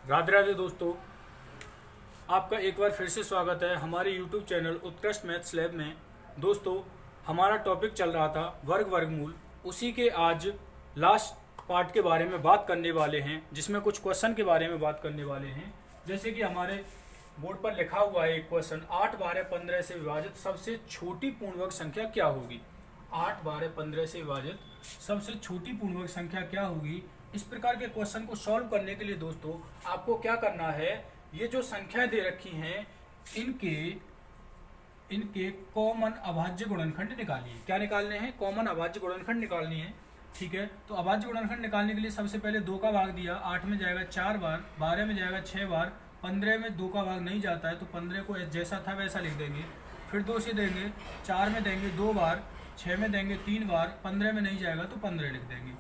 राधे राधे दोस्तों, आपका एक बार फिर से स्वागत है हमारे YouTube चैनल उत्कृष्ट मैथ्स लैब में। दोस्तों, हमारा टॉपिक चल रहा था वर्गमूल। उसी के आज लास्ट पार्ट के बारे में बात करने वाले हैं, जिसमें कुछ क्वेश्चन के बारे में बात करने वाले हैं। जैसे कि हमारे बोर्ड पर लिखा हुआ है एक क्वेश्चन, 8 12 15 से विभाजित सबसे छोटी पूर्णवर्ग संख्या क्या होगी। 8 12 15 से विभाजित सबसे छोटी पूर्णवर्ग संख्या क्या होगी। इस प्रकार के क्वेश्चन को सॉल्व करने के लिए दोस्तों आपको क्या करना है, ये जो संख्याएं दे रखी हैं इनके कॉमन अभाज्य गुणनखंड निकालिए। क्या निकालने हैं? कॉमन अभाज्य गुणनखंड निकालनी है। ठीक है, तो अभाज्य गुणनखंड निकालने के लिए सबसे पहले 2 का भाग दिया, 8 में जाएगा 4 बार, 12 में जाएगा 6 बार, 15 में 2 का भाग नहीं जाता है तो 15 को जैसा था वैसा लिख देंगे। फिर 2 से देंगे, 4 में देंगे 2 बार, 6 में देंगे 3 बार, 15 में नहीं जाएगा तो 15 लिख देंगे।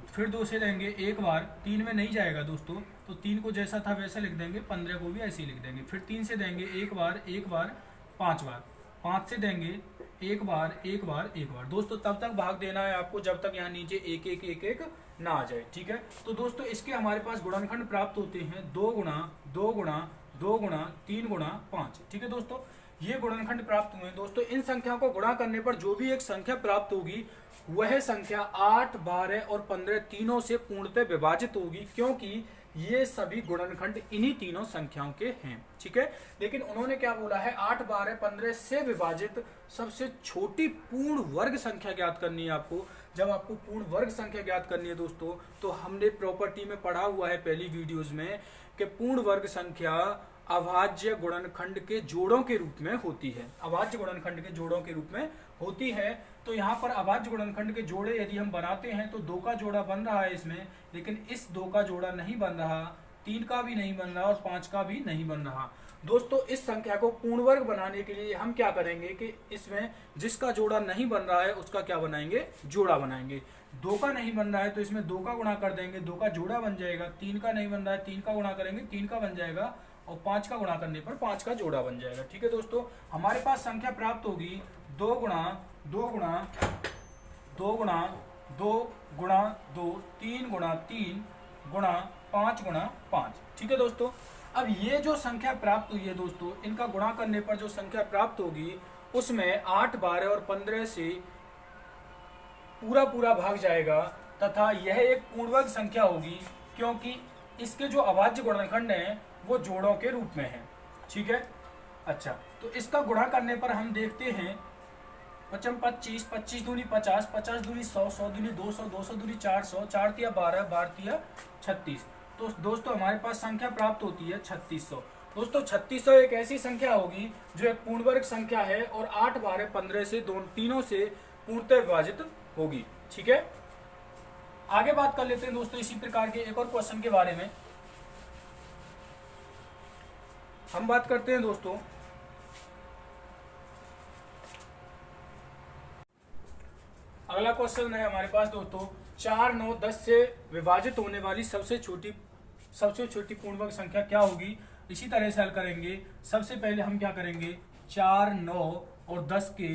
फिर 2 से देंगे 1 बार, 3 में नहीं जाएगा दोस्तों तो 3 को जैसा था वैसा लिख देंगे, 15 को भी ऐसे ही लिख देंगे। फिर 3 से देंगे 1 बार 5 बार, 5 से देंगे 1 बार 1 बार। दोस्तों तब तक भाग देना है आपको जब तक यहाँ नीचे 1 1 1 1 ना आ जाए। ठीक है, तो दोस्तों इसके हमारे पास गुणनखंड प्राप्त होते हैं 2 गुणा 2 गुणा 2 गुणा 3 गुणा 5। ठीक है दोस्तों, ये गुणनखंड प्राप्त हुए। दोस्तों इन संख्याओं को गुणा करने पर जो भी एक संख्या प्राप्त होगी वह संख्या 8 12 और 15 तीनों से पूर्णतः विभाजित होगी, क्योंकि ये सभी गुणनखंड इन्हीं तीनों संख्याओं के हैं। ठीक है, लेकिन उन्होंने क्या बोला है, 8 12 15 से विभाजित सबसे छोटी पूर्ण वर्ग संख्या ज्ञात करनी है आपको। जब आपको पूर्ण वर्ग संख्या ज्ञात करनी है दोस्तों, तो हमने प्रॉपर्टी में पढ़ा हुआ है पहली वीडियोज में कि पूर्ण वर्ग संख्या अभाज्य गुणनखंड के जोड़ों के रूप में होती है। अभाज्य गुणनखंड के जोड़ों के रूप में होती है। तो यहाँ पर अभाज्य गुणनखंड के जोड़े यदि हम बनाते हैं तो 2 का जोड़ा बन रहा है इसमें, लेकिन इस 2 का जोड़ा नहीं बन रहा, 3 का भी नहीं बन रहा और 5 का भी नहीं बन रहा। दोस्तों इस संख्या को पूर्ण वर्ग बनाने के लिए हम क्या करेंगे कि इसमें जिसका जोड़ा नहीं बन रहा है उसका क्या बनाएंगे, जोड़ा बनाएंगे। 2 का नहीं बन रहा है तो इसमें 2 का गुणा कर देंगे, 2 का जोड़ा बन जाएगा। 3 का नहीं बन रहा है, 3 का गुणा करेंगे, 3 का बन जाएगा और 5 का गुणा करने पर 5 का जोड़ा बन जाएगा। ठीक है दोस्तों, हमारे पास संख्या प्राप्त होगी 2 गुणा 2 गुणा 2 गुणा 2 गुणा 2 3 गुणा 3 गुणा 5 गुणा 5। ठीक है दोस्तों, अब ये जो संख्या प्राप्त हुई है दोस्तों, इनका गुणा करने पर जो संख्या प्राप्त होगी उसमें 8 12 और 15 से पूरा भाग जाएगा तथा यह एक पूर्णवर्ग संख्या होगी, क्योंकि इसके जो अभाज्य गुणनखंड हैं वो जोड़ों के रूप में है। ठीक है, अच्छा तो इसका गुणा करने पर हम देखते हैं 5 25 25 दूनी 50 50 दूनी 100 100 दूनी 200 200 दूनी 400 4 तिया 12 12 तिया 36। तो दोस्तों हमारे पास संख्या प्राप्त होती है 3600। दोस्तों 3600 एक ऐसी संख्या होगी जो एक पूर्णवर्ग संख्या है और 8 12 15 से तीनों से पूर्णतः विभाजित होगी। ठीक है, आगे बात कर लेते हैं दोस्तों इसी प्रकार के एक और क्वेश्चन के बारे में। हम बात करते हैं दोस्तों अगला क्वेश्चन है हमारे पास दोस्तों, 4 9 10 से विभाजित होने वाली सबसे छोटी पूर्णवर्ग संख्या क्या होगी। इसी तरह से हल करेंगे। सबसे पहले हम क्या करेंगे, 4 9 और 10 के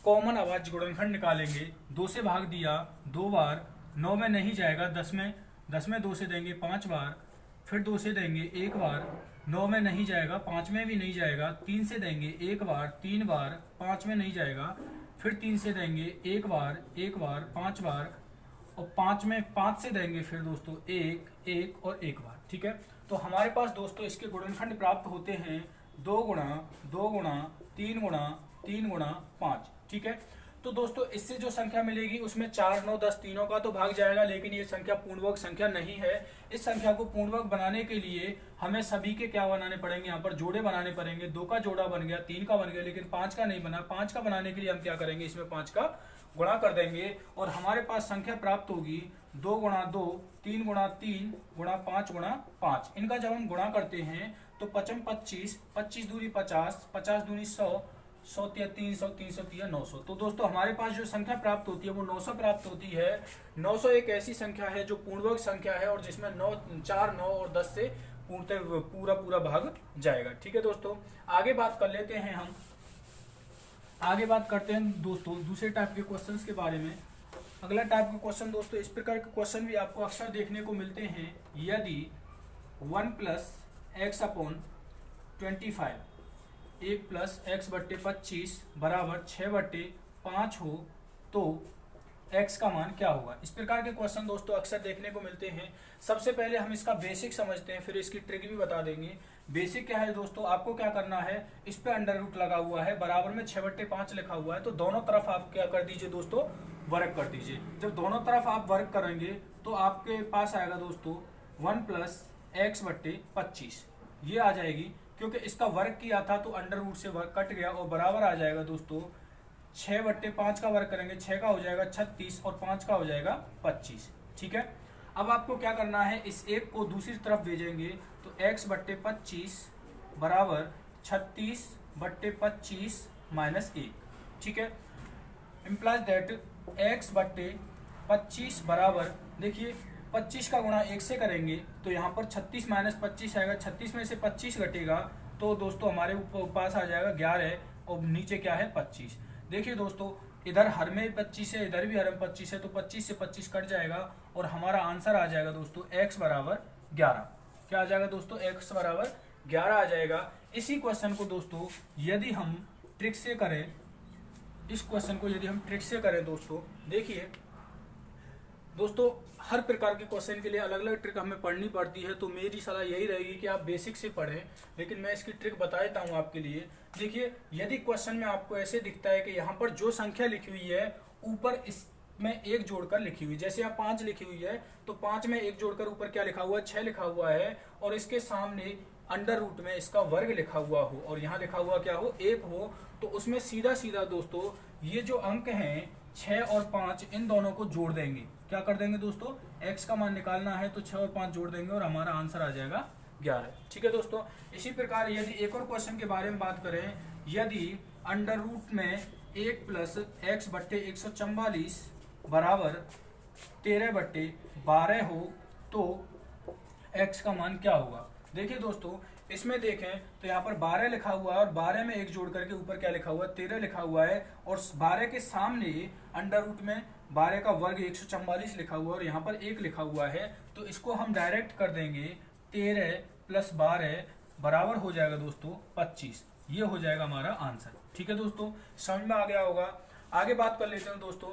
कॉमन अभाज्य गुणनखंड निकालेंगे। 2 से भाग दिया 2 बार, 9 में नहीं जाएगा, 10 में 2 से देंगे 5 बार, फिर 2 से देंगे 1 बार, 9 में नहीं जाएगा, 5 में भी नहीं जाएगा, 3 से देंगे 1 बार 3 बार, 5 में नहीं जाएगा, फिर 3 से देंगे 1 बार 5 बार और 5 में 5 से देंगे फिर दोस्तों 1 1 और 1 बार। ठीक है, तो हमारे पास दोस्तों इसके गुणनखंड प्राप्त होते हैं 2 गुणा 2 गुणा 3 गुणा 3 गुणा 5। ठीक है, तो दोस्तों इससे जो संख्या मिलेगी उसमें 4 9 10 तीनों का तो भाग जाएगा, लेकिन ये संख्या पूर्णवर्ग संख्या नहीं है। इस संख्या को पूर्णवर्ग बनाने के लिए हमें सभी के क्या बनाने पड़ेंगे, यहाँ पर जोड़े बनाने पड़ेंगे। 2 का जोड़ा बन गया, 3 का बन गया, लेकिन 5 का नहीं बना। 5 का बनाने के लिए हम क्या करेंगे, इसमें 5 का गुणा कर देंगे और हमारे पास संख्या प्राप्त होगी 2 गुणा 2 3 गुणा 3 गुणा 5 गुणा 5। इनका जब हम गुणा करते हैं तो 5 25 25 दूनी 50 50 दूनी 100 100 तिया 300 300 तिया 900। तो दोस्तों हमारे पास जो संख्या प्राप्त होती है वो 900 प्राप्त होती है। 900 एक ऐसी संख्या है जो पूर्णवर्ग संख्या है और जिसमें 4 9 और 10 से पूरा भाग जाएगा। ठीक है दोस्तों, आगे बात कर लेते हैं हम। आगे बात करते हैं दोस्तों दूसरे टाइप के क्वेश्चंस के बारे में। अगला टाइप का क्वेश्चन दोस्तों इस प्रकार के क्वेश्चन भी आपको अक्सर देखने को मिलते हैं। 1 plus x upon 25, 1 plus x बट्टे 25 बराबर 6/5 हो तो x का मान क्या होगा। इस प्रकार के क्वेश्चन दोस्तों अक्सर देखने को मिलते हैं। सबसे पहले हम इसका बेसिक समझते हैं, फिर इसकी ट्रिक भी बता देंगे। बेसिक क्या है दोस्तों, आपको क्या करना है, इस पे अंडर रूट लगा हुआ है, बराबर में 6/5 लिखा हुआ है, तो दोनों तरफ आप क्या कर दीजिए दोस्तों, वर्क कर दीजिए। जब दोनों तरफ आप वर्क करेंगे तो आपके पास आएगा दोस्तों 1 प्लस एक्स बट्टे 25, ये आ जाएगी, क्योंकि इसका वर्क किया था तो अंडर रूट से वर्क कट गया और बराबर आ जाएगा दोस्तों 6/5 का वर्क करेंगे, 6 का हो जाएगा 36 और 5 का हो जाएगा 25। ठीक है, अब आपको क्या करना है, इस एक को दूसरी तरफ भेजेंगे तो x/25 बराबर 36/25 माइनस 1। ठीक है, इम्प्लाइज दैट x/25 बराबर, देखिए 25 का गुणा 1 से करेंगे तो यहाँ पर 36 माइनस 25 आएगा, 36 में से 25 घटेगा तो दोस्तों हमारे पास आ जाएगा 11 और नीचे क्या है 25। देखिए दोस्तों, इधर हर में 25 है, इधर भी हर में 25 है, तो 25 से 25 कट जाएगा और हमारा आंसर आ जाएगा दोस्तों x बराबर 11। क्या आ जाएगा दोस्तों, x बराबर 11 आ जाएगा। इसी क्वेश्चन को दोस्तों यदि हम ट्रिक से करें, इस क्वेश्चन को यदि हम ट्रिक से करें दोस्तों, देखिए दोस्तों हर प्रकार के क्वेश्चन के लिए अलग अलग ट्रिक हमें पढ़नी पड़ती है, तो मेरी सलाह यही रहेगी कि आप बेसिक से पढ़ें, लेकिन मैं इसकी ट्रिक बता देता हूँ आपके लिए। देखिए, यदि क्वेश्चन में आपको ऐसे दिखता है कि यहाँ पर जो संख्या लिखी हुई है ऊपर इसमें एक जोड़कर लिखी हुई, जैसे यहाँ 5 लिखी हुई है तो 5 में एक जोड़कर ऊपर क्या लिखा हुआ है, 6 लिखा हुआ है, और इसके सामने अंडर रूट में इसका वर्ग लिखा हुआ हो और यहाँ लिखा हुआ क्या हो, 1 हो, तो उसमें सीधा सीधा दोस्तों ये जो अंक हैं 6 और 5, इन दोनों को जोड़ देंगे। क्या कर देंगे दोस्तों, x का मान निकालना है तो 6 और 5 जोड़ देंगे और हमारा आंसर आ जाएगा 11। ठीक है दोस्तों, इसी प्रकार यदि एक और क्वेश्चन के बारे में बात करें, यदि अंडर रूट में 1 प्लस एक्स बट्टे 144 बराबर 13/12 हो तो x का मान क्या होगा। देखिए दोस्तों, इसमें देखें तो यहाँ पर 12 लिखा हुआ है और 12 में एक जोड़ करके ऊपर क्या लिखा हुआ है, 13 लिखा हुआ है, और 12 के सामने अंडर रूट में 12 का वर्ग 144 लिखा हुआ है और यहाँ पर 1 लिखा हुआ है, तो इसको हम डायरेक्ट कर देंगे 13 + 12 बराबर हो जाएगा दोस्तों 25। ये हो जाएगा हमारा आंसर। ठीक है दोस्तों, समझ में आ गया होगा। आगे बात कर लेते हैं दोस्तों,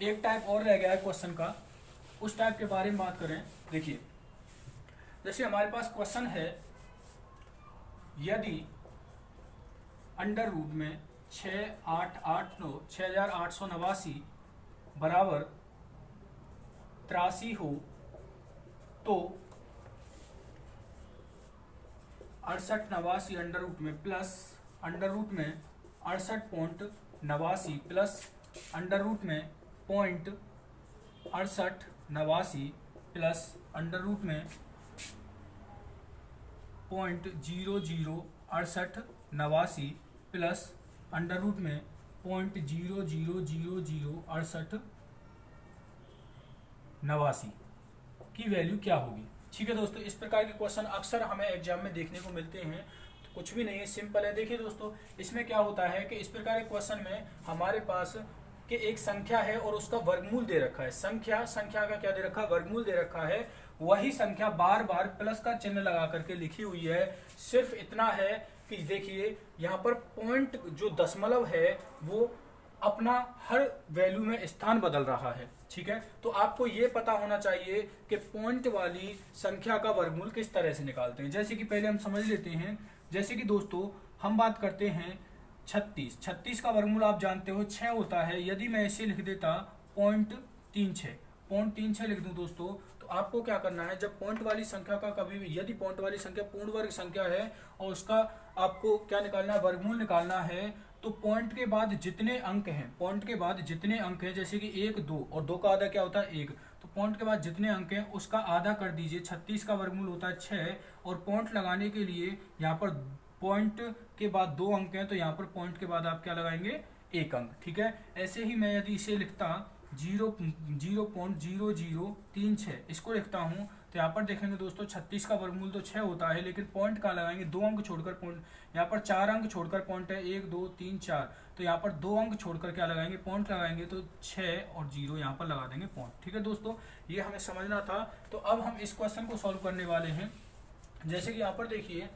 एक टाइप और रह गया है क्वेश्चन का, उस टाइप के बारे में बात करें। देखिए, जैसे हमारे पास क्वेश्चन है, यदि अंडर रूट में 6889 बराबर 83 हो तो 6889 अंडर रूट में प्लस अंडर रूट में 68.89 प्लस अंडर रूट में 0.6889 प्लस अंडर रूट में 0.006889 प्लस अंडर रूट में 0.00006889 की वैल्यू क्या होगी। ठीक है दोस्तों, इस प्रकार के क्वेश्चन अक्सर हमें एग्जाम में देखने को मिलते हैं। तो कुछ भी नहीं है, सिंपल है। देखिए दोस्तों, इसमें क्या होता है कि इस प्रकार के क्वेश्चन में हमारे पास कि एक संख्या है और उसका वर्गमूल दे रखा है, संख्या का क्या दे रखा है, वर्गमूल दे रखा है। वही संख्या बार बार प्लस का चिन्ह लगा करके लिखी हुई है। सिर्फ इतना है कि देखिए यहाँ पर पॉइंट जो दशमलव है वो अपना हर वैल्यू में स्थान बदल रहा है। ठीक है, तो आपको ये पता होना चाहिए कि पॉइंट वाली संख्या का वर्गमूल किस तरह से निकालते हैं। जैसे कि पहले हम समझ लेते हैं, जैसे कि दोस्तों हम बात करते हैं 36 का वर्गमूल आप जानते हो 6 होता है। यदि मैं इसे लिख देता 0.36 लिख दूं दोस्तों, तो आपको क्या करना है, जब पॉइंट वाली संख्या का कभी भी, यदि पॉइंट वाली संख्या पूर्ण वर्ग संख्या है और उसका आपको क्या निकालना है, वर्गमूल निकालना है, तो पॉइंट के बाद जितने अंक हैं, जैसे कि 1 2 और 2 का आधा क्या होता है 1, तो पॉइंट के बाद जितने अंक हैं उसका आधा कर दीजिए। 36 का वर्गमूल होता है 6 और पॉइंट लगाने के लिए यहाँ पर पॉइंट के बाद 2 अंक हैं, तो यहाँ पर पॉइंट के बाद आप क्या लगाएंगे, 1 अंक। ठीक है, ऐसे ही मैं यदि इसे लिखता 0.0036 इसको लिखता हूँ, तो यहाँ पर देखेंगे दोस्तों 36 का वर्गमूल तो 6 होता है, लेकिन पॉइंट कहाँ लगाएंगे, 2 अंक छोड़कर पॉइंट, यहाँ पर 4 अंक छोड़कर पॉइंट है 1 2 3 4, तो यहाँ पर 2 अंक छोड़कर क्या लगाएंगे, पॉइंट लगाएंगे, तो 6 और 0 यहाँ पर लगा देंगे पॉइंट। ठीक है दोस्तों, ये हमें समझना था। तो अब हम इस क्वेश्चन को सॉल्व करने वाले हैं। जैसे कि यहाँ पर देखिए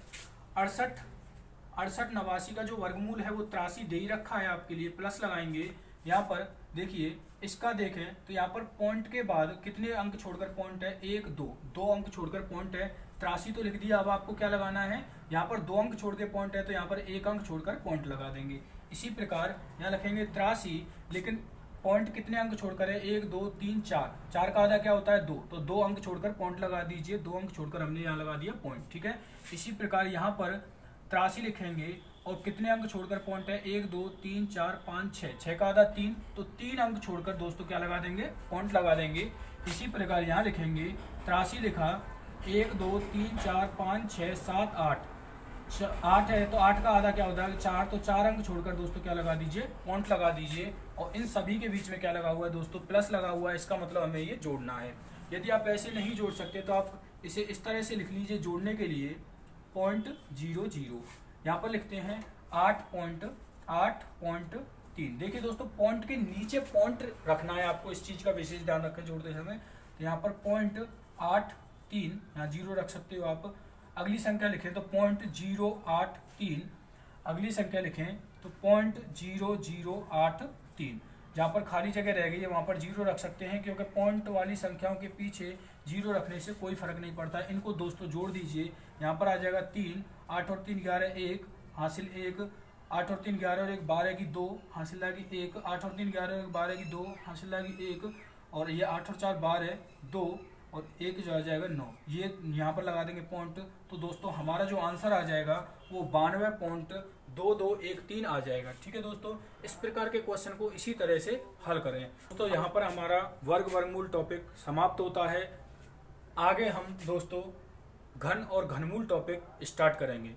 68 89 का जो वर्गमूल है वो 83 दे ही रखा है आपके लिए, प्लस लगाएंगे। यहाँ पर देखिए इसका देखें तो यहाँ पर पॉइंट के बाद कितने अंक छोड़कर पॉइंट है, 1 2 2 अंक छोड़कर पॉइंट है। 83 तो लिख दिया, अब आपको क्या लगाना है, यहाँ पर 2 अंक छोड़ के पॉइंट है तो यहाँ पर 1 अंक छोड़कर पॉइंट लगा देंगे। इसी प्रकार यहाँ लिखेंगे 83, लेकिन पॉइंट कितने अंक छोड़कर है, 1 2 3 4, 4 का आधा क्या होता है 2, तो 2 अंक छोड़कर पॉइंट लगा दीजिए, 2 अंक छोड़कर हमने यहाँ लगा दिया पॉइंट। ठीक है, इसी प्रकार यहाँ पर 83 लिखेंगे और कितने अंक छोड़कर पॉइंट है, 1 2 3 4 5 6, 6 का आधा 3, तो 3 अंक छोड़कर दोस्तों क्या लगा देंगे, पॉइंट लगा देंगे। इसी प्रकार यहाँ लिखेंगे 83 लिखा, 1 2 3 4 5 6 7 8, 8 है तो 8 का आधा क्या होता है 4, तो 4 अंक छोड़कर दोस्तों क्या लगा दीजिए, पॉइंट लगा दीजिए। और इन सभी के बीच में क्या लगा हुआ है दोस्तों, प्लस लगा हुआ है, इसका मतलब हमें ये जोड़ना है। यदि आप ऐसे नहीं जोड़ सकते तो आप इसे इस तरह से लिख लीजिए, जोड़ने के लिए 0.00 यहाँ पर लिखते हैं 8.3। देखिए दोस्तों पॉइंट के नीचे पॉइंट रखना है आपको, इस चीज का विशेष ध्यान रखें जोड़ते समय। तो यहाँ पर 0.83, यहाँ 0 रख सकते हो आप। अगली संख्या लिखें तो 0.083, अगली संख्या लिखें तो 0.0083। जहाँ पर खाली जगह रह गई है वहाँ पर 0 रख सकते हैं, क्योंकि पॉइंट वाली संख्याओं के पीछे 0 रखने से कोई फर्क नहीं पड़ता। इनको दोस्तों जोड़ दीजिए, यहाँ पर आ जाएगा 3, 8 और 3 11 1 हासिल 1, 8 और 3 11 और 1 12 की 2 हासिल लगी 1, 8 और 3 11 और 1 12 की 2 हासिल लगी 1, और ये 8 और 4 12 2 और 1 जो आ जाएगा 9, ये यहाँ पर लगा देंगे पॉइंट। तो दोस्तों हमारा जो आंसर आ जाएगा वो 92.2213 आ जाएगा। ठीक है दोस्तों, इस प्रकार के क्वेश्चन को इसी तरह से हल करें। तो यहाँ पर हमारा वर्गमूल टॉपिक समाप्त होता है। आगे हम दोस्तों घन और घनमूल टॉपिक स्टार्ट करेंगे।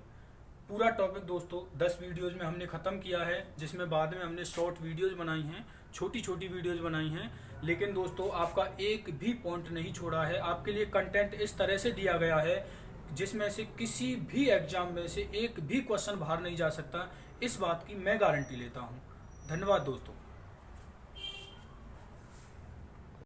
पूरा टॉपिक दोस्तों 10 वीडियोज़ में हमने ख़त्म किया है, जिसमें बाद में हमने शॉर्ट वीडियोज़ बनाई हैं, छोटी छोटी वीडियोज़ बनाई हैं। लेकिन दोस्तों आपका एक भी पॉइंट नहीं छोड़ा है। आपके लिए कंटेंट इस तरह से दिया गया है जिसमें से किसी भी एग्जाम में से एक भी क्वेश्चन बाहर नहीं जा सकता, इस बात की मैं गारंटी लेता हूँ। धन्यवाद दोस्तों।